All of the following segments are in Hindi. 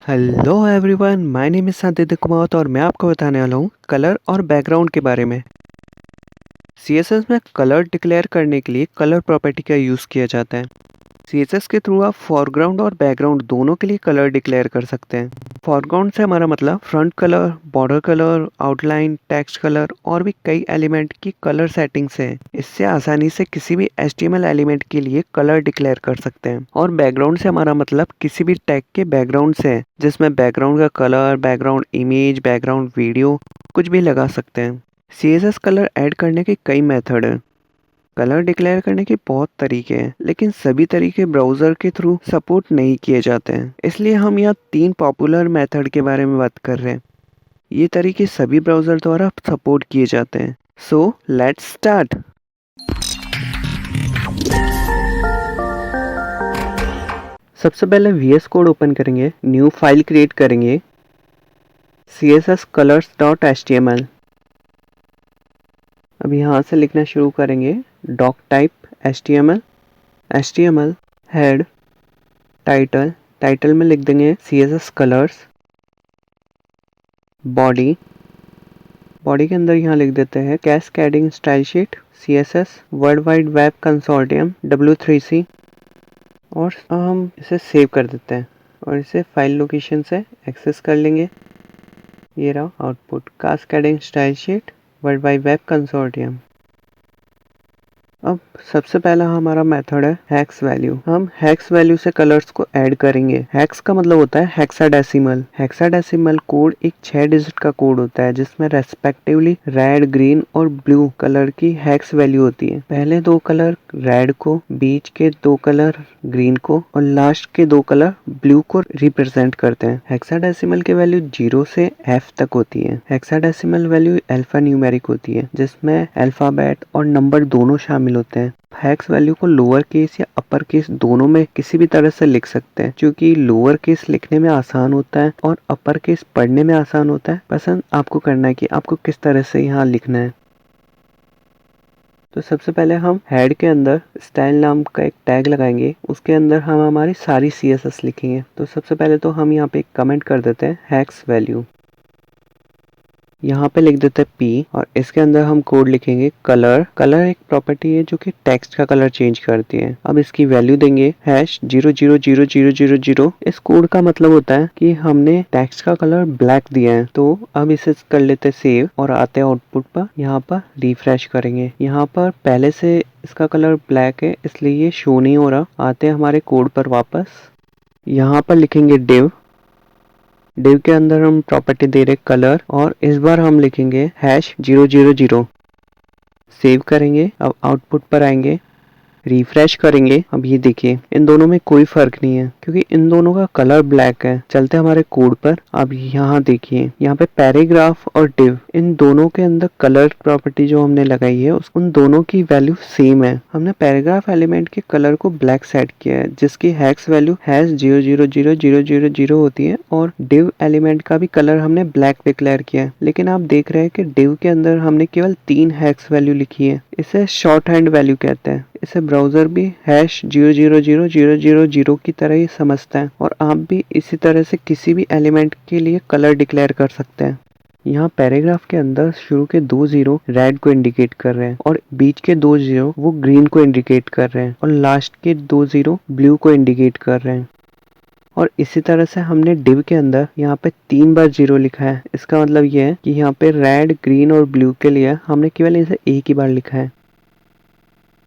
Hello everyone, my name is Aditya Kumar और मैं आपको बताने वाला हूँ कलर और बैकग्राउंड के बारे में। सीएसएस में कलर डिक्लेयर करने के लिए कलर प्रॉपर्टी का यूज़ किया जाता है। सीएसएस के थ्रू आप फोरग्राउंड और बैकग्राउंड दोनों के लिए कलर डिक्लेयर कर सकते हैं। फोरग्राउंड से हमारा मतलब front colour, border colour, outline, text colour और भी कई एलिमेंट की कलर सेटिंग्स हैं। इससे आसानी से किसी भी HTML एलिमेंट के लिए कलर डिक्लेयर कर सकते हैं। और बैकग्राउंड से हमारा मतलब किसी भी टैग के बैकग्राउंड से है, जिसमें बैकग्राउंड का colour, background image, background video कुछ भी लगा सकते हैं। CSS कलर ऐड करने के कई मेथड हैं। कलर डिक्लेयर करने के बहुत तरीके हैं, लेकिन सभी तरीके ब्राउज़र के थ्रू सपोर्ट नहीं किए जाते हैं। इसलिए हम यहाँ 3 पॉपुलर मेथड के बारे में बात कर रहे हैं। ये तरीके सभी ब्राउज़र द्वारा सपोर्ट किए जाते हैं। So let's start. सबसे पहले VS कोड ओपन करेंगे, न्यू फाइल क्रिएट करेंगे, csscolors.html। अब यहाँ से लिखना शुरू करेंगे doc type HTML head title में लिख देंगे CSS कलर्स। बॉडी के अंदर यहाँ लिख देते हैं cascading style sheet CSS world wide web consortium W3C। और हम इसे सेव कर देते हैं और इसे फाइल लोकेशन से एक्सेस कर लेंगे। ये रहा output, cascading style sheet world wide web consortium. अब सबसे पहला हमारा मेथड है हेक्स वैल्यू। हम हेक्स वैल्यू से कलर्स को ऐड करेंगे। हेक्स का मतलब होता है हेक्साडेसिमल। हेक्साडेसिमल कोड एक 6 डिजिट का कोड होता है, जिसमें रेस्पेक्टिवली रेड, ग्रीन और ब्लू कलर की हेक्स वैल्यू होती है। पहले 2 कलर रेड को, बीच के 2 कलर ग्रीन को और लास्ट के 2 कलर ब्लू को रिप्रेजेंट करते हैं। हेक्साडेसिमल की वैल्यू 0 से F तक होती है। हेक्साडेसिमल वैल्यू अल्फा न्यूमेरिक होती है, जिसमें अल्फाबेट और नंबर दोनों शामिल होते हैं। हेक्स वैल्यू को लोअर केस या अपर केस दोनों में किसी भी तरह से लिख सकते हैं, क्योंकि लोअर केस लिखने में आसान होता है और अपर केस पढ़ने में आसान होता है। पसंद आपको करना है कि आपको किस तरह से यहाँ लिखना है। तो सबसे पहले हम हेड के अंदर स्टाइल नाम का एक टैग लगाएंगे, उसके अंदर हम हमारी सारी CSS लिखेंगे। तो सबसे पहले तो हम यहाँ पे एक कमेंट कर देते हैं हेक्स वैल्यू, यहाँ पे लिख देते हैं P और इसके अंदर हम कोड लिखेंगे कलर एक प्रॉपर्टी है जो कि टेक्स्ट का कलर चेंज करती है। अब इसकी वैल्यू देंगे #000000। इस कोड का मतलब होता है कि हमने टेक्स्ट का कलर ब्लैक दिया है। तो अब इसे कर लेते हैं सेव और आते हैं आउटपुट पर। यहाँ पर रिफ्रेश करेंगे। यहाँ पर पहले से इसका कलर ब्लैक है, इसलिए ये शो नहीं हो रहा। आते हैं हमारे कोड पर वापस। यहाँ पर लिखेंगे डिव के अंदर हम प्रॉपर्टी दे रहे कलर और इस बार हम लिखेंगे #000। सेव करेंगे। अब आउटपुट पर आएंगे, रिफ्रेश करेंगे। अब ये देखिए इन दोनों में कोई फर्क नहीं है, क्योंकि इन दोनों का कलर ब्लैक है। चलते हमारे कोड पर। अब यहाँ देखिए, यहाँ पे पैराग्राफ और डिव इन दोनों के अंदर कलर प्रॉपर्टी जो हमने लगाई है उन दोनों की वैल्यू सेम है। हमने पैराग्राफ एलिमेंट के कलर को ब्लैक सेट किया है, जिसकी हेक्स वैल्यू #0000000 होती है और डिव एलिमेंट का भी कलर हमने ब्लैक डिक्लेयर किया है। लेकिन आप देख रहे हैं कि डिव के अंदर हमने केवल 3 हेक्स वैल्यू लिखी है। इसे शॉर्ट हैंड वैल्यू कहते हैं। इसे ब्राउजर भी #0000000 की तरह ही समझता है और आप भी इसी तरह से किसी भी एलिमेंट के लिए कलर डिक्लेयर कर सकते हैं। यहाँ पैराग्राफ के अंदर शुरू के 2 जीरो रेड को इंडिकेट कर रहे हैं और बीच के 2 जीरो वो ग्रीन को इंडिकेट कर रहे हैं और लास्ट के 2 जीरो ब्लू को इंडिकेट कर रहे हैं। और इसी तरह से हमने डिव के अंदर यहाँ पे 3 बार 0 लिखा है। इसका मतलब ये है कि यहाँ पे रेड, ग्रीन और ब्लू के लिए हमने केवल इसे एक ही बार लिखा है।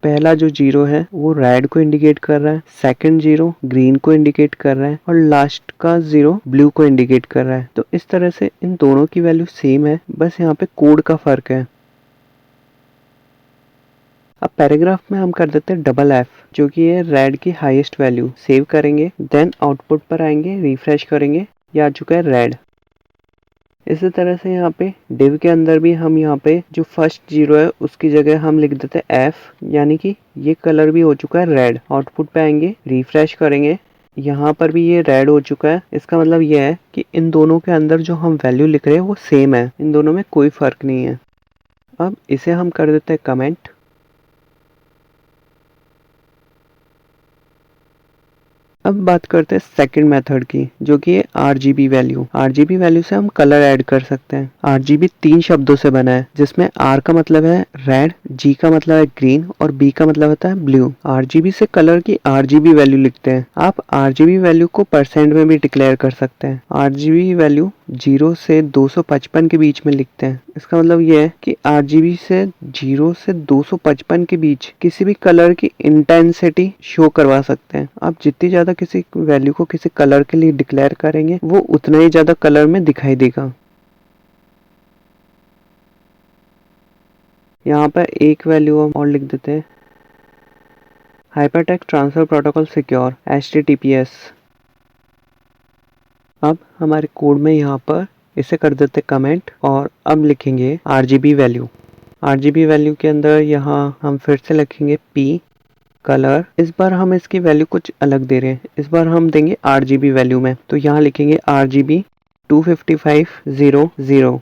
पहला जो 0 है वो रेड को इंडिकेट कर रहा है, सेकंड 0 ग्रीन को इंडिकेट कर रहा है और लास्ट का 0 ब्लू को इंडिकेट कर रहा है। तो इस तरह से इन दोनों की वैल्यू सेम है, बस यहाँ पे कोड का फर्क है। अब पैराग्राफ में हम कर देते हैं $F, जो कि है रेड की हाईएस्ट वैल्यू। सेव करेंगे, देन आउटपुट पर आएंगे, रिफ्रेश करेंगे, ये आ चुका है रेड। इसी तरह से यहाँ पे डिव के अंदर भी हम यहाँ पे जो फर्स्ट 0 है उसकी जगह हम लिख देते हैं F, यानी कि ये कलर भी हो चुका है रेड। आउटपुट पे आएंगे, रिफ्रेश करेंगे, यहाँ पर भी ये रेड हो चुका है। इसका मतलब ये है कि इन दोनों के अंदर जो हम वैल्यू लिख रहे हैं वो सेम है, इन दोनों में कोई फर्क नहीं है। अब इसे हम कर देते हैं कमेंट। अब बात करते हैं सेकंड मेथड की, जो कि है RGB वैल्यू। RGB वैल्यू से हम कलर ऐड कर सकते हैं। RGB 3 शब्दों से बना है, जिसमें R का मतलब है रेड, G का मतलब है ग्रीन और B का मतलब होता है ब्लू। RGB से कलर की RGB वैल्यू लिखते हैं। आप RGB वैल्यू को परसेंट में भी डिक्लेयर कर सकते हैं। RGB वैल्यू 0 से 255 के बीच में लिखते हैं। इसका मतलब ये है कि RGB से 0 से 255 के बीच किसी भी कलर की इंटेंसिटी शो करवा सकते हैं। आप जितनी ज्यादा किसी वैल्यू को किसी कलर के लिए डिक्लेयर करेंगे, वो उतना ही ज्यादा कलर में दिखाई देगा। यहाँ पर एक वैल्यू हम और लिख देते हैं, hypertext transfer protocol secure HTTPS। अब हमारे कोड में यहाँ पर इसे कर देते कमेंट और अब लिखेंगे RGB वैल्यू। RGB वैल्यू के अंदर यहाँ हम फिर से लिखेंगे P कलर। इस बार हम इसकी वैल्यू कुछ अलग दे रहे हैं, इस बार हम देंगे RGB वैल्यू में, तो यहाँ लिखेंगे RGB 25500।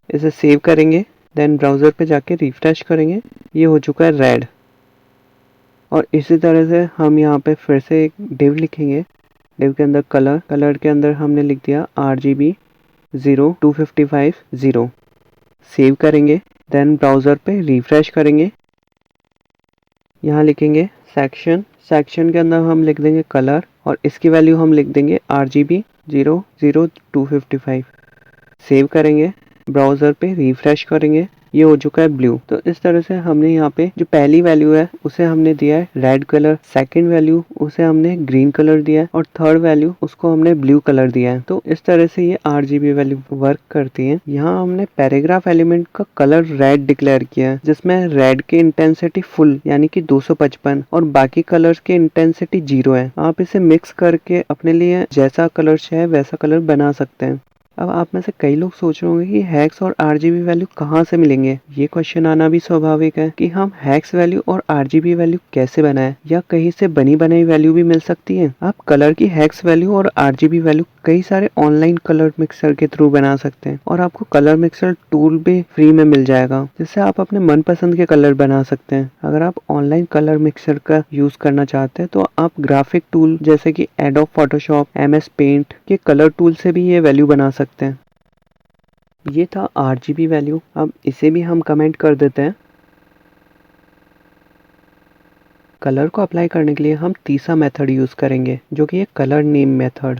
इसे सेव करेंगे, देन ब्राउज़र पे जाके रिफ्रेश करेंगे, ये हो चुका है रेड। और इसी तरह से हम यहाँ पे फिर से एक डिव लिखेंगे, डिव के अंदर कलर के अंदर हमने लिख दिया RGB 25500। सेव करेंगे, देन ब्राउज़र पे रिफ्रेश करेंगे, यहाँ लिखेंगे सेक्शन के अंदर हम लिख देंगे कलर और इसकी वैल्यू हम लिख देंगे RGB 00255। सेव करेंगे, ब्राउज़र पे रिफ्रेश करेंगे, ये हो चुका है ब्लू। तो इस तरह से हमने यहाँ पे जो पहली वैल्यू है उसे हमने दिया है रेड कलर, सेकंड वैल्यू उसे हमने ग्रीन कलर दिया है और थर्ड वैल्यू उसको हमने ब्लू कलर दिया है। तो इस तरह से ये RGB वैल्यू वर्क करती है। यहाँ हमने पैराग्राफ एलिमेंट का कलर रेड डिक्लेयर किया है, जिसमें रेड की इंटेंसिटी फुल यानी कि 255 और बाकी कलर्स की इंटेंसिटी 0 है। आप इसे मिक्स करके अपने लिए जैसा कलर चाहे वैसा कलर बना सकते हैं। अब आप में से कई लोग सोच रहे होंगे कि हेक्स और RGB वैल्यू कहाँ से मिलेंगे। ये क्वेश्चन आना भी स्वाभाविक है कि हम हेक्स वैल्यू और RGB वैल्यू कैसे बनाएं, या कहीं से बनी बनाई वैल्यू भी मिल सकती है। आप कलर की हेक्स वैल्यू और RGB वैल्यू कई सारे ऑनलाइन कलर मिक्सर के थ्रू बना सकते हैं और आपको कलर मिक्सर टूल भी फ्री में मिल जाएगा, जिससे आप अपने मनपसंद के कलर बना सकते हैं। अगर आप ऑनलाइन कलर मिक्सर का यूज करना चाहते हैं तो आप ग्राफिक टूल जैसे कि एडोब फोटोशॉप, MS पेंट के कलर टूल से भी ये वैल्यू बना सकते हैं। ये था RGB वैल्यू। अब इसे भी हम कमेंट कर देते हैं। कलर को अप्लाई करने के लिए हम तीसरा मेथड यूज करेंगे, जो कि है कलर नेम मेथड।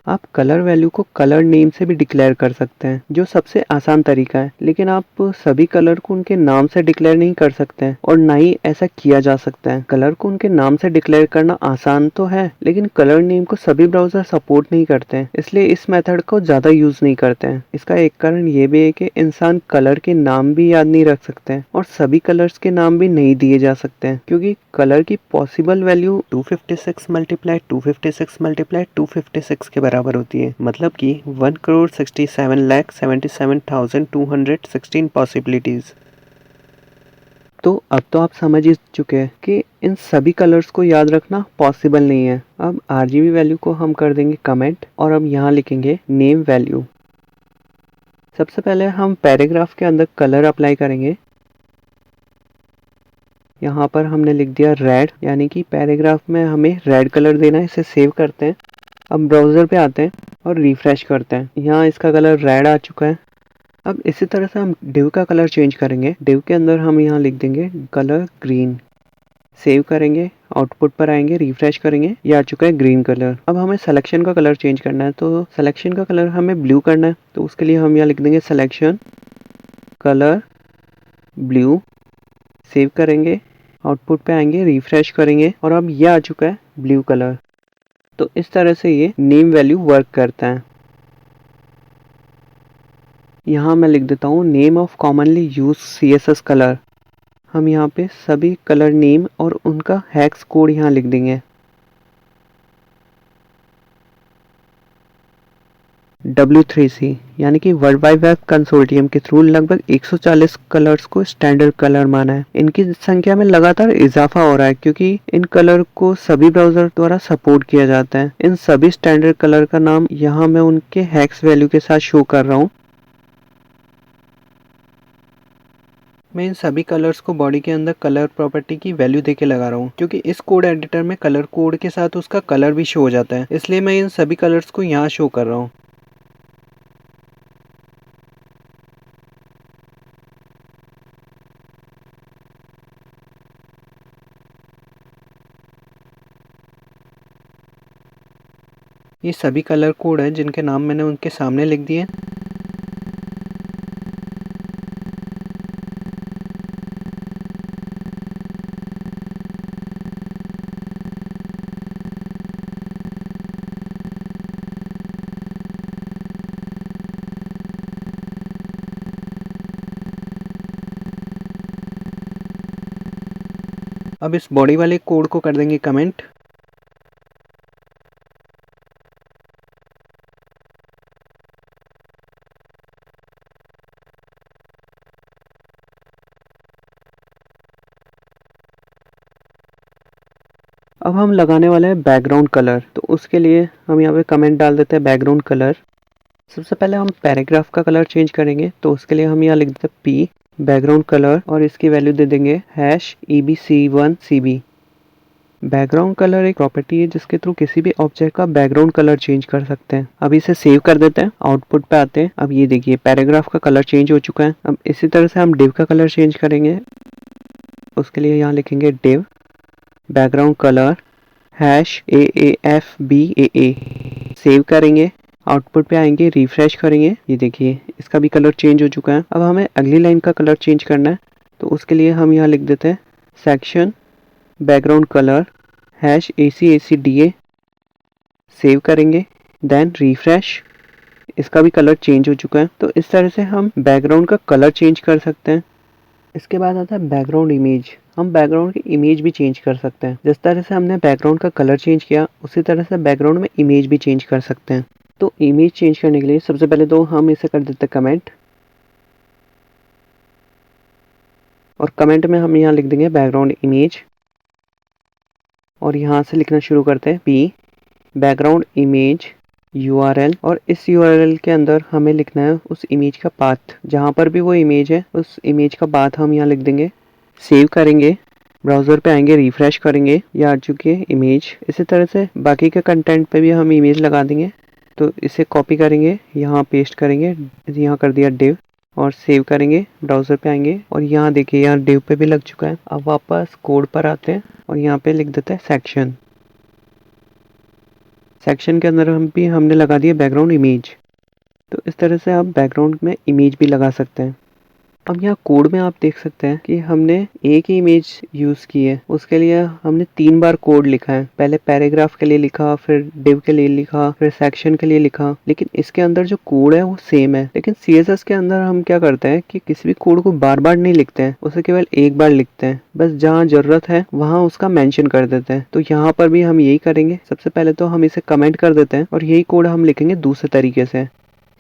आप कलर वैल्यू को कलर नेम से भी डिक्लेयर कर सकते हैं, जो सबसे आसान तरीका है, लेकिन आप सभी कलर को उनके नाम से डिक्लेयर नहीं कर सकते हैं और ना ही ऐसा किया जा सकता है। कलर को उनके नाम से डिक्लेयर करना आसान तो है, लेकिन कलर नेम को सभी ब्राउजर सपोर्ट नहीं करते हैं, इसलिए इस मेथड को ज्यादा यूज नहीं करते हैं। इसका एक कारण ये भी है कि इंसान कलर के नाम भी याद नहीं रख सकते हैं और सभी कलर्स के नाम भी नहीं दिए जा सकते हैं, क्योंकि कलर की पॉसिबल वैल्यू 256 मल्टीप्लाई 256 मल्टीप्लाई 256 के बराबर होती है, मतलब कि 1,67,77,216 पॉसिबिलिटीज। तो अब तो आप समझ ही चुके हैं कि इन सभी कलर्स को याद रखना पॉसिबल नहीं है। अब RGB वैल्यू को हम कर देंगे कमेंट और अब यहाँ लिखेंगे नेम वैल्यू। सबसे पहले हम पैराग्राफ के अंदर कलर अप्लाई करेंगे। यहाँ पर हमने लिख दिया रेड, यानी कि पैराग्राफ में हमें रेड कलर देना है। इसे सेव करते हैं, अब ब्राउज़र पे आते हैं और रिफ्रेश करते हैं। यहाँ इसका कलर रेड आ चुका है। अब इसी तरह से हम डिव का कलर चेंज करेंगे। डिव के अंदर हम यहाँ लिख देंगे कलर ग्रीन। सेव करेंगे, आउटपुट पर आएंगे, रिफ्रेश करेंगे, ये आ चुका है ग्रीन कलर। अब हमें सिलेक्शन का कलर चेंज करना है, तो सिलेक्शन का कलर हमें ब्लू करना है, तो उसके लिए हम यहाँ लिख देंगे सिलेक्शन कलर ब्लू। सेव करेंगे, आउटपुट पे आएंगे, रिफ्रेश करेंगे और अब ये आ चुका है ब्लू कलर। तो इस तरह से ये नेम वैल्यू वर्क करता है। यहाँ मैं लिख देता हूँ name of commonly use CSS colour. हम यहाँ पे सभी कलर नेम और उनका हेक्स कोड यहाँ लिख देंगे। W3C यानी कि वर्ल्ड वाइड वेब कंसोर्टियम के थ्रू लगभग 140 कलर्स को स्टैंडर्ड कलर माना है। इनकी संख्या में लगातार इजाफा हो रहा है, क्योंकि इन कलर को सभी ब्राउजर द्वारा सपोर्ट किया जाता है। इन सभी स्टैंडर्ड कलर का नाम यहाँ मैं उनके हेक्स वैल्यू के साथ शो कर रहा हूँ। मैं इन सभी कलर्स को बॉडी के अंदर कलर प्रॉपर्टी की वैल्यू देके लगा रहा हूँ, क्योंकि इस कोड एडिटर में कलर कोड के साथ उसका कलर भी शो हो जाता है, इसलिए मैं इन सभी कलर्स को यहाँ शो कर रहा हूँ। ये सभी कलर कोड हैं जिनके नाम मैंने उनके सामने लिख दिए। अब इस बॉडी वाले कोड को कर देंगे कमेंट। अब हम लगाने वाले हैं बैकग्राउंड कलर, तो उसके लिए हम यहाँ पे कमेंट डाल देते हैं बैकग्राउंड कलर। सबसे पहले हम पैराग्राफ का कलर चेंज करेंगे, तो उसके लिए हम यहाँ लिख देते हैं पी बैकग्राउंड कलर और इसकी वैल्यू दे देंगे #EBC1CB। बैकग्राउंड कलर एक प्रॉपर्टी है जिसके थ्रू किसी भी ऑब्जेक्ट का बैकग्राउंड कलर चेंज कर सकते हैं। अब इसे सेव कर देते हैं, आउटपुट पे आते हैं। अब ये देखिए पैराग्राफ का कलर चेंज हो चुका है। अब इसी तरह से हम डिव का कलर चेंज करेंगे, उसके लिए यहाँ लिखेंगे div background colour #AAFBAA। Save करेंगे, आउटपुट पे आएंगे, रिफ्रेश करेंगे, ये देखिए इसका भी कलर चेंज हो चुका है। अब हमें अगली लाइन का कलर चेंज करना है, तो उसके लिए हम यहाँ लिख देते हैं section background colour #ACACDA। Save करेंगे, देन रिफ्रेश, इसका भी कलर चेंज हो चुका है। तो इस तरह से हम बैकग्राउंड का कलर चेंज कर सकते हैं। इसके बाद आता है बैकग्राउंड इमेज। हम बैकग्राउंड की इमेज भी चेंज कर सकते हैं। जिस तरह से हमने बैकग्राउंड का कलर चेंज किया, उसी तरह से बैकग्राउंड में इमेज भी चेंज कर सकते हैं। तो इमेज चेंज करने के लिए सबसे पहले तो हम इसे कर देते हैं कमेंट, और कमेंट में हम यहाँ लिख देंगे बैकग्राउंड इमेज, और यहाँ से लिखना शुरू करते हैं पी बैकग्राउंड इमेज URL, और इस URL के अंदर हमें लिखना है उस इमेज का पाथ, जहाँ पर भी वो इमेज है उस इमेज का पाथ हम यहाँ लिख देंगे। सेव करेंगे, ब्राउज़र पे आएंगे, रिफ्रेश करेंगे, ये आ चुकी है इमेज। इसी तरह से बाकी के कंटेंट पे भी हम इमेज लगा देंगे। तो इसे कॉपी करेंगे, यहाँ पेस्ट करेंगे, यहाँ कर दिया डिव, और सेव करेंगे, ब्राउज़र पे आएंगे, और यहाँ देखिए यहाँ डिव पे भी लग चुका है। अब वापस कोड पर आते हैं और यहाँ पे लिख देते हैं सेक्शन। सेक्शन के अंदर हमने लगा दिया बैकग्राउंड इमेज। तो इस तरह से आप बैकग्राउंड में इमेज भी लगा सकते हैं। अब यहाँ कोड में आप देख सकते हैं कि हमने एक ही इमेज यूज़ की है, उसके लिए हमने 3 बार कोड लिखा है। पहले पैराग्राफ के लिए लिखा, फिर डिव के लिए लिखा, फिर सेक्शन के लिए लिखा, लेकिन इसके अंदर जो कोड है वो सेम है। लेकिन CSS के अंदर हम क्या करते हैं कि किसी भी कोड को बार बार नहीं लिखते हैं, उसे केवल एक बार लिखते हैं, बस जहाँ जरूरत है वहाँ उसका मेंशन कर देते हैं। तो यहाँ पर भी हम यही करेंगे। सबसे पहले तो हम इसे कमेंट कर देते हैं और यही कोड हम लिखेंगे दूसरे तरीके से।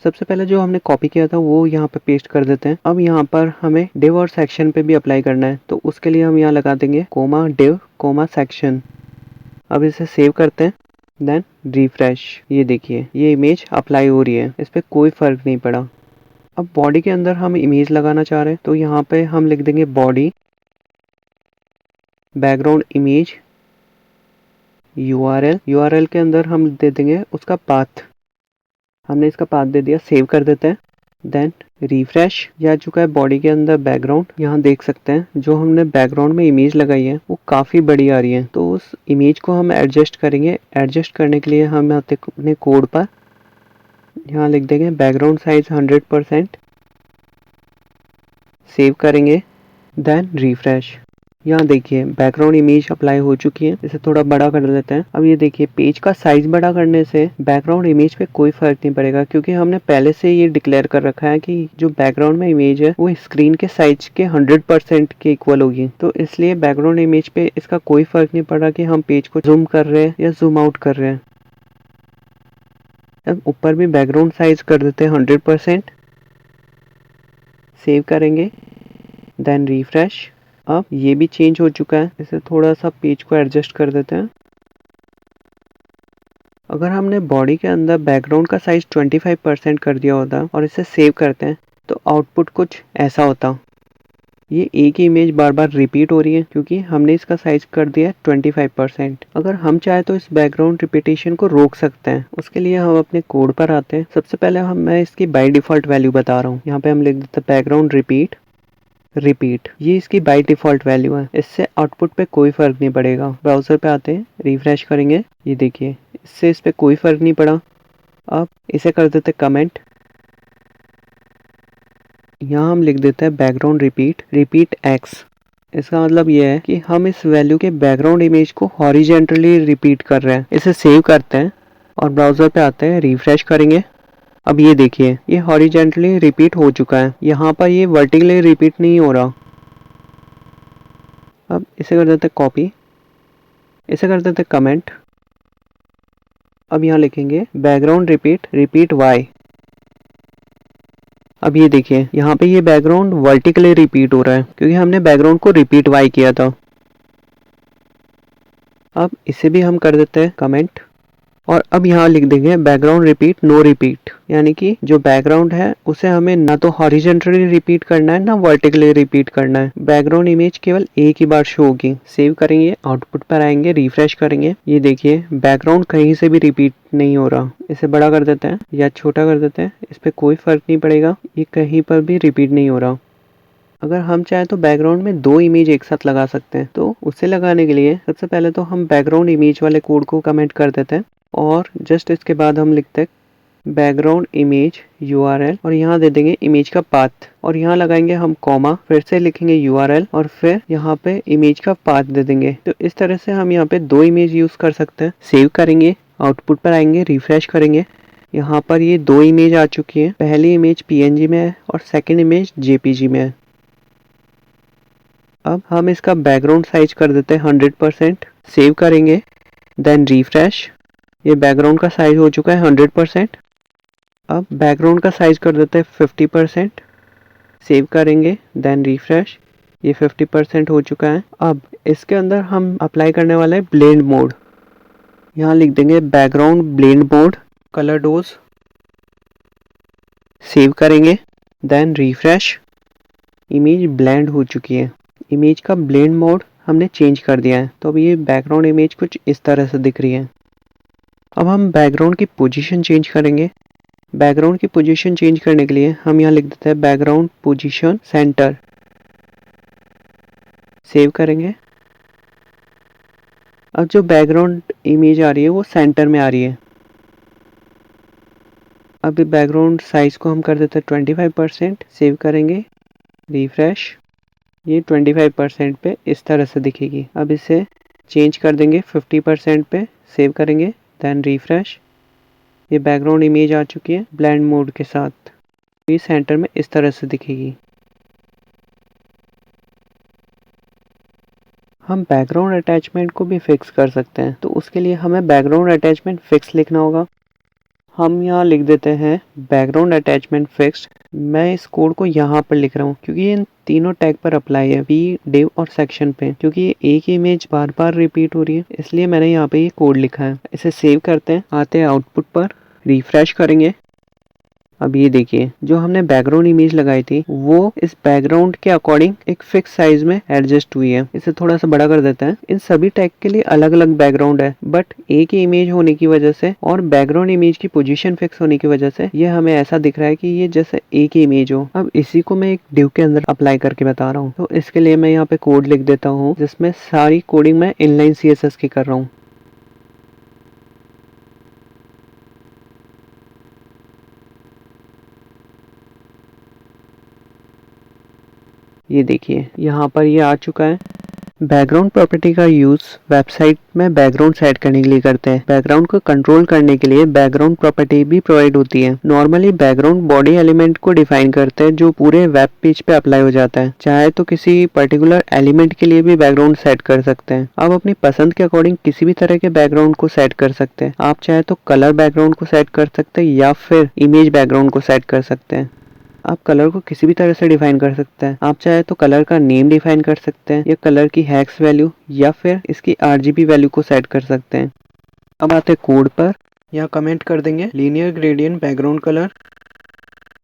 सबसे पहले जो हमने कॉपी किया था वो यहाँ पे पेस्ट कर देते हैं। अब यहाँ पर हमें डिव और सेक्शन पे भी अप्लाई करना है, तो उसके लिए हम यहाँ लगा देंगे कोमा डिव कोमा सेक्शन। अब इसे सेव करते हैं, देन रिफ्रेश। ये देखिए ये इमेज अप्लाई हो रही है, इस पर कोई फर्क नहीं पड़ा। अब बॉडी के अंदर हम इमेज लगाना चाह रहे हैं, तो यहाँ पे हम लिख देंगे बॉडी बैकग्राउंड इमेज URL के अंदर हम दे देंगे उसका पाथ। हमने इसका पाथ दे दिया, सेव कर देते हैं, देन रिफ्रेश। ये आ चुका है बॉडी के अंदर बैकग्राउंड। यहाँ देख सकते हैं जो हमने बैकग्राउंड में इमेज लगाई है वो काफ़ी बड़ी आ रही है, तो उस इमेज को हम एडजस्ट करेंगे। एडजस्ट करने के लिए हम आते अपने कोड पर, यहाँ लिख देंगे बैकग्राउंड साइज 100%, सेव करेंगे, देन रिफ्रेश। यहाँ देखिए बैकग्राउंड इमेज अप्लाई हो चुकी है। इसे थोड़ा बड़ा कर लेते हैं। अब ये देखिए पेज का साइज बड़ा करने से बैकग्राउंड इमेज पे कोई फर्क नहीं पड़ेगा, क्योंकि हमने पहले से ये डिक्लेयर कर रखा है कि जो बैकग्राउंड में इमेज है वो स्क्रीन के साइज के 100% के इक्वल होगी। तो इसलिए बैकग्राउंड इमेज पे इसका कोई फर्क नहीं पड़ रहा कि हम पेज को जूम कर रहे हैं या जूम आउट कर रहे हैं। अब ऊपर भी बैकग्राउंड साइज कर देते हैं 100%, सेव करेंगे, देन रिफ्रेश। अब ये भी चेंज हो चुका है। इसे थोड़ा सा पेज को एडजस्ट कर देते हैं। अगर हमने बॉडी के अंदर बैकग्राउंड का साइज 25% कर दिया होता और इसे सेव करते हैं तो आउटपुट कुछ ऐसा होता। ये एक ही इमेज बार बार रिपीट हो रही है क्योंकि हमने इसका साइज कर दिया है 25%। अगर हम चाहे तो इस बैकग्राउंड रिपीटेशन को रोक सकते हैं। उसके लिए हम अपने कोड पर आते हैं। सबसे पहले मैं इसकी बाय डिफॉल्ट वैल्यू बता रहा हूँ। यहाँ पे हम लिख देते हैं बैकग्राउंड रिपीट। ये इसकी बाय डिफॉल्ट वैल्यू है। इससे आउटपुट पे कोई फर्क नहीं पड़ेगा। ब्राउजर पे आते हैं, रिफ्रेश करेंगे, ये देखिए इससे इस पे कोई फर्क नहीं पड़ा। अब इसे कर देते कमेंट। यहाँ हम लिख देते हैं बैकग्राउंड रिपीट एक्स। इसका मतलब ये है कि हम इस वैल्यू के बैकग्राउंड इमेज को हॉरिजेंटली रिपीट कर रहे हैं। इसे सेव करते हैं और ब्राउजर पे आते हैं, रिफ्रेश करेंगे। अब ये देखिए ये हॉरिजेंटली रिपीट हो चुका है। यहाँ पर ये वर्टिकली रिपीट नहीं हो रहा। अब इसे कर देते कॉपी, इसे कर देते कमेंट। अब यहाँ लिखेंगे बैकग्राउंड रिपीट वाई। अब ये देखिए यहाँ पे ये बैकग्राउंड वर्टिकली रिपीट हो रहा है क्योंकि हमने बैकग्राउंड को रिपीट वाई किया था। अब इसे भी हम कर देते हैं कमेंट और अब यहाँ लिख देंगे बैकग्राउंड रिपीट नो रिपीट, यानी कि जो बैकग्राउंड है उसे हमें ना तो हॉरिजॉन्टली रिपीट करना है ना वर्टिकली रिपीट करना है। बैकग्राउंड इमेज केवल एक ही बार शो होगी। सेव करेंगे, आउटपुट पर आएंगे, रिफ्रेश करेंगे, ये देखिए बैकग्राउंड कहीं से भी रिपीट नहीं हो रहा। इसे बड़ा कर देते हैं या छोटा कर देते हैं, इस पर कोई फर्क नहीं पड़ेगा, ये कहीं पर भी रिपीट नहीं हो रहा। अगर हम चाहें तो बैकग्राउंड में दो इमेज एक साथ लगा सकते हैं। तो उसे लगाने के लिए सबसे पहले तो हम बैकग्राउंड इमेज वाले कोड को कमेंट कर देते हैं और जस्ट इसके बाद हम लिखते हैं बैकग्राउंड इमेज URL और यहाँ दे देंगे इमेज का पाथ और यहाँ लगाएंगे हम कॉमा, फिर से लिखेंगे URL और फिर यहाँ पे इमेज का पाथ दे देंगे। तो इस तरह से हम यहाँ पे दो इमेज यूज कर सकते हैं। सेव करेंगे, आउटपुट पर आएंगे, रिफ्रेश करेंगे, यहाँ पर ये दो इमेज आ चुकी है। पहली इमेज PNG में है और सेकेंड इमेज JPG में है। अब हम इसका बैकग्राउंड साइज कर देते हैं 100%। सेव करेंगे, देन रिफ्रेश, ये बैकग्राउंड का साइज हो चुका है 100%। अब बैकग्राउंड का साइज कर देते हैं 50%। सेव करेंगे, देन रिफ्रेश, ये 50% हो चुका है। अब इसके अंदर हम अप्लाई करने वाले हैं ब्लेंड मोड। यहाँ लिख देंगे background blend mode colour dose. Save करेंगे, देन रिफ्रेश, इमेज ब्लेंड हो चुकी है। इमेज का ब्लेंड मोड हमने चेंज कर दिया है, तो अब ये बैकग्राउंड इमेज कुछ इस तरह से दिख रही है। अब हम बैकग्राउंड की पोजीशन चेंज करेंगे। बैकग्राउंड की पोजीशन चेंज करने के लिए हम यहाँ लिख देते हैं बैकग्राउंड पोजीशन सेंटर। सेव करेंगे। अब जो बैकग्राउंड इमेज आ रही है वो सेंटर में आ रही है। अब बैकग्राउंड साइज को हम कर देते हैं 25%। सेव करेंगे, रिफ्रेश, ये 25% पे इस तरह से दिखेगी। अब इसे चेंज कर देंगे 50% पे। सेव करेंगे, देन रिफ्रेश, ये बैकग्राउंड इमेज आ चुकी है ब्लेंड मोड के साथ। ये सेंटर में इस तरह से दिखेगी। हम बैकग्राउंड अटैचमेंट को भी फिक्स कर सकते हैं, तो उसके लिए हमें बैकग्राउंड अटैचमेंट फिक्स लिखना होगा। हम यहाँ लिख देते हैं बैकग्राउंड अटैचमेंट फिक्स्ड। मैं इस कोड को यहाँ पर लिख रहा हूँ क्योंकि इन तीनों टैग पर अप्लाई है, p, div और सेक्शन पे। क्योंकि एक ही इमेज बार बार रिपीट हो रही है इसलिए मैंने यहाँ पे ये कोड लिखा है। इसे सेव करते हैं, आते हैं आउटपुट पर, रिफ्रेश करेंगे। अब ये देखिए जो हमने बैकग्राउंड इमेज लगाई थी वो इस बैकग्राउंड के अकॉर्डिंग एक फिक्स साइज में एडजस्ट हुई है। इसे थोड़ा सा बड़ा कर देते हैं। इन सभी टैग के लिए अलग अलग बैकग्राउंड है, बट एक ही इमेज होने की वजह से और बैकग्राउंड इमेज की पोजीशन फिक्स होने की वजह से ये हमें ऐसा दिख रहा है कि ये जैसे एक ही इमेज हो। अब इसी को मैं एक डिव के अंदर अप्लाई करके बता रहा हूँ। तो इसके लिए मैं यहाँ पे कोड लिख देता हूँ जिसमें सारी कोडिंग मैं इनलाइन CSS की कर रहा हूँ। ये देखिए यहाँ पर ये आ चुका है। बैकग्राउंड प्रॉपर्टी का यूज वेबसाइट में बैकग्राउंड सेट करने के लिए करते हैं। बैकग्राउंड को कंट्रोल करने के लिए बैकग्राउंड प्रॉपर्टी भी प्रोवाइड होती है। नॉर्मली बैकग्राउंड बॉडी एलिमेंट को डिफाइन करते हैं जो पूरे वेब पेज पे अप्लाई हो जाता है। चाहे तो किसी पर्टिकुलर एलिमेंट के लिए भी बैकग्राउंड सेट कर सकते हैं। आप अपनी पसंद के अकॉर्डिंग किसी भी तरह के बैकग्राउंड को सेट कर सकते हैं। आप चाहे तो कलर बैकग्राउंड को सेट कर सकते हैं या फिर इमेज बैकग्राउंड को सेट कर सकते हैं। आप कलर को किसी भी तरह से डिफाइन कर सकते हैं। आप चाहे तो कलर का नेम डिफाइन कर सकते हैं या कलर की हेक्स वैल्यू या फिर इसकी RGB वैल्यू को सेट कर सकते हैं। अब आते कोड पर, यहाँ कमेंट कर देंगे लीनियर ग्रेडियंट बैकग्राउंड कलर।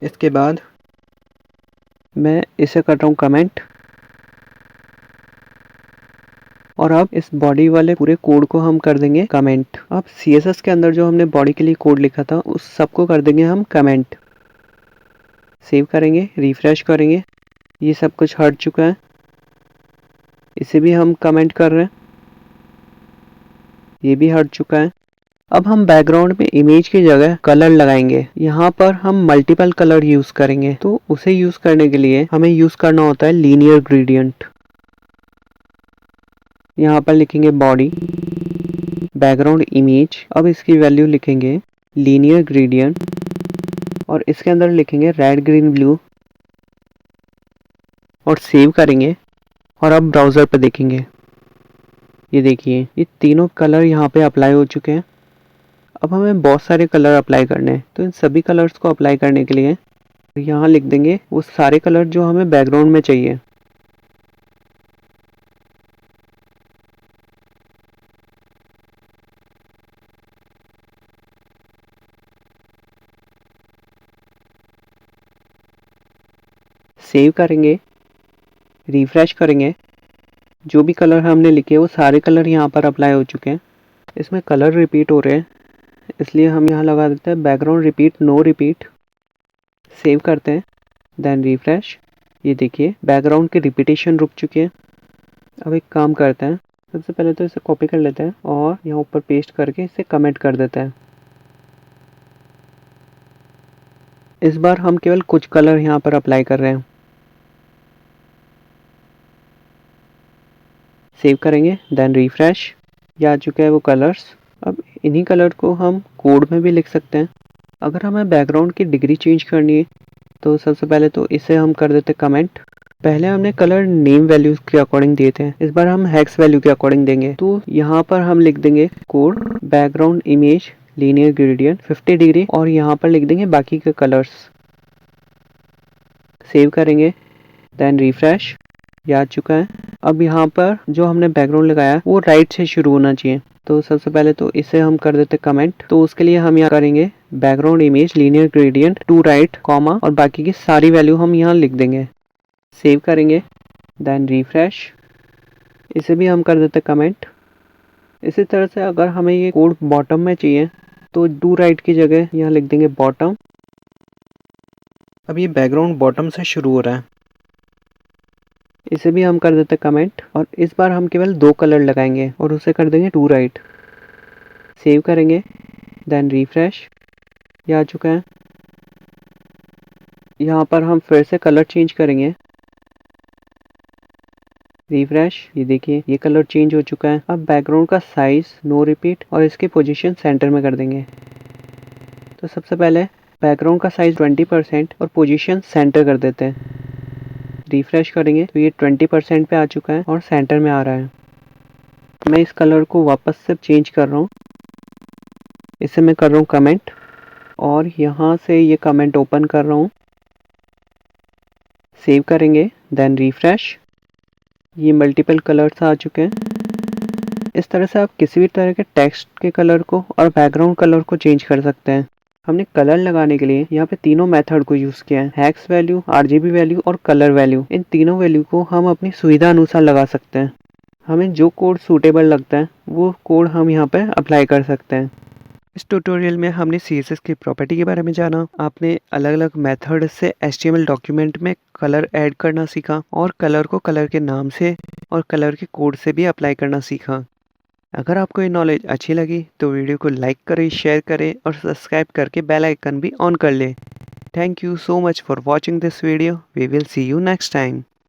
इसके बाद मैं इसे कर रहा हूँ कमेंट और अब इस बॉडी वाले पूरे कोड को हम कर देंगे कमेंट। अब CSS के अंदर जो हमने बॉडी के लिए कोड लिखा था उस सबको कर देंगे हम कमेंट। सेव करेंगे, रिफ्रेश करेंगे, ये सब कुछ हट चुका है, इसे भी हम कमेंट कर रहे हैं, ये भी हट चुका है। अब हम बैकग्राउंड में इमेज की जगह कलर लगाएंगे। यहाँ पर हम मल्टीपल कलर यूज करेंगे, तो उसे यूज करने के लिए हमें यूज करना होता है लीनियर ग्रेडियंट। यहाँ पर लिखेंगे बॉडी बैकग्राउंड इमेज, अब इसकी वैल्यू लिखेंगे लीनियर ग्रेडियंट और इसके अंदर लिखेंगे रेड ग्रीन ब्लू और सेव करेंगे। और अब ब्राउजर पर देखेंगे, ये देखिए ये तीनों कलर यहाँ पे अप्लाई हो चुके हैं। अब हमें बहुत सारे कलर अप्लाई करने हैं, तो इन सभी कलर्स को अप्लाई करने के लिए यहाँ लिख देंगे वो सारे कलर जो हमें बैकग्राउंड में चाहिए। सेव करेंगे, रिफ्रेश करेंगे, जो भी कलर हमने लिखे वो सारे कलर यहाँ पर अप्लाई हो चुके हैं। इसमें कलर रिपीट हो रहे हैं, इसलिए हम यहाँ लगा देते हैं background repeat no repeat. Save करते हैं, देन रिफ्रेश, ये देखिए बैकग्राउंड की रिपीटेशन रुक चुकी है। अब एक काम करते हैं, सबसे पहले तो इसे कॉपी कर लेते हैं और यहाँ ऊपर पेस्ट करके इसे कमेंट कर देते हैं। इस बार हम केवल कुछ कलर यहाँ पर अप्लाई कर रहे हैं। सेव करेंगे, देन रिफ्रेश, ये आ चुका है वो कलर्स। अब इन्हीं कलर को हम कोड में भी लिख सकते हैं। अगर हमें बैकग्राउंड की डिग्री चेंज करनी है तो सबसे पहले तो इसे हम कर देते कमेंट। पहले हमने कलर नेम वैल्यूज के अकॉर्डिंग दिए थे, इस बार हम हेक्स वैल्यू के अकॉर्डिंग देंगे। तो यहाँ पर हम लिख देंगे code background image linear gradient 50 degree और यहाँ पर लिख देंगे बाकी के कलर्स। सेव करेंगे, देन रिफ्रेश, ये आ चुका है। अब यहाँ पर जो हमने बैकग्राउंड लगाया वो राइट से शुरू होना चाहिए, तो सबसे पहले तो इसे हम कर देते कमेंट। तो उसके लिए हम यहाँ करेंगे background image linear gradient to right comma और बाकी की सारी वैल्यू हम यहाँ लिख देंगे। सेव करेंगे, देन रिफ्रेश, इसे भी हम कर देते कमेंट। इसी तरह से अगर हमें ये कोड बॉटम में चाहिए तो टू राइट की जगह यहाँ लिख देंगे बॉटम। अब ये बैकग्राउंड बॉटम से शुरू हो रहा है, इसे भी हम कर देते कमेंट और इस बार हम केवल 2 कलर लगाएंगे और उसे कर देंगे टू राइट। सेव करेंगे, देन रिफ्रेश, ये आ चुका है। यहाँ पर हम फिर से कलर चेंज करेंगे, रिफ्रेश, ये देखिए ये कलर चेंज हो चुका है। अब बैकग्राउंड का साइज नो रिपीट और इसकी पोजीशन सेंटर में कर देंगे। तो सबसे पहले बैकग्राउंड का साइज 20% और पोजीशन सेंटर कर देते हैं। रिफ्रेश करेंगे तो ये 20% पे आ चुका है और सेंटर में आ रहा है। मैं इस कलर को वापस से चेंज कर रहा हूँ, इसे मैं कर रहा हूँ कमेंट और यहाँ से ये कमेंट ओपन कर रहा हूँ। सेव करेंगे, देन रिफ्रेश, ये मल्टीपल कलर्स आ चुके हैं। इस तरह से आप किसी भी तरह के टेक्स्ट के कलर को और बैकग्राउंड कलर को चेंज कर सकते हैं। हमने कलर लगाने के लिए यहाँ पे तीनों मेथड को यूज किया है, हेक्स वैल्यू, RGB वैल्यू और कलर वैल्यू। इन तीनों वैल्यू को हम अपनी सुविधा अनुसार लगा सकते हैं। हमें जो कोड सूटेबल लगता है वो कोड हम यहाँ पे अप्लाई कर सकते हैं। इस ट्यूटोरियल में हमने CSS की प्रॉपर्टी के बारे में जाना। आपने अलग अलग मेथड से HTML डॉक्यूमेंट में कलर ऐड करना सीखा और कलर को कलर के नाम से और कलर के कोड से भी अप्लाई करना सीखा। अगर आपको ये नॉलेज अच्छी लगी तो वीडियो को लाइक करें, शेयर करें और सब्सक्राइब करके बेल आइकन भी ऑन कर लें। Thank you so much for watching this video. We will see you next time.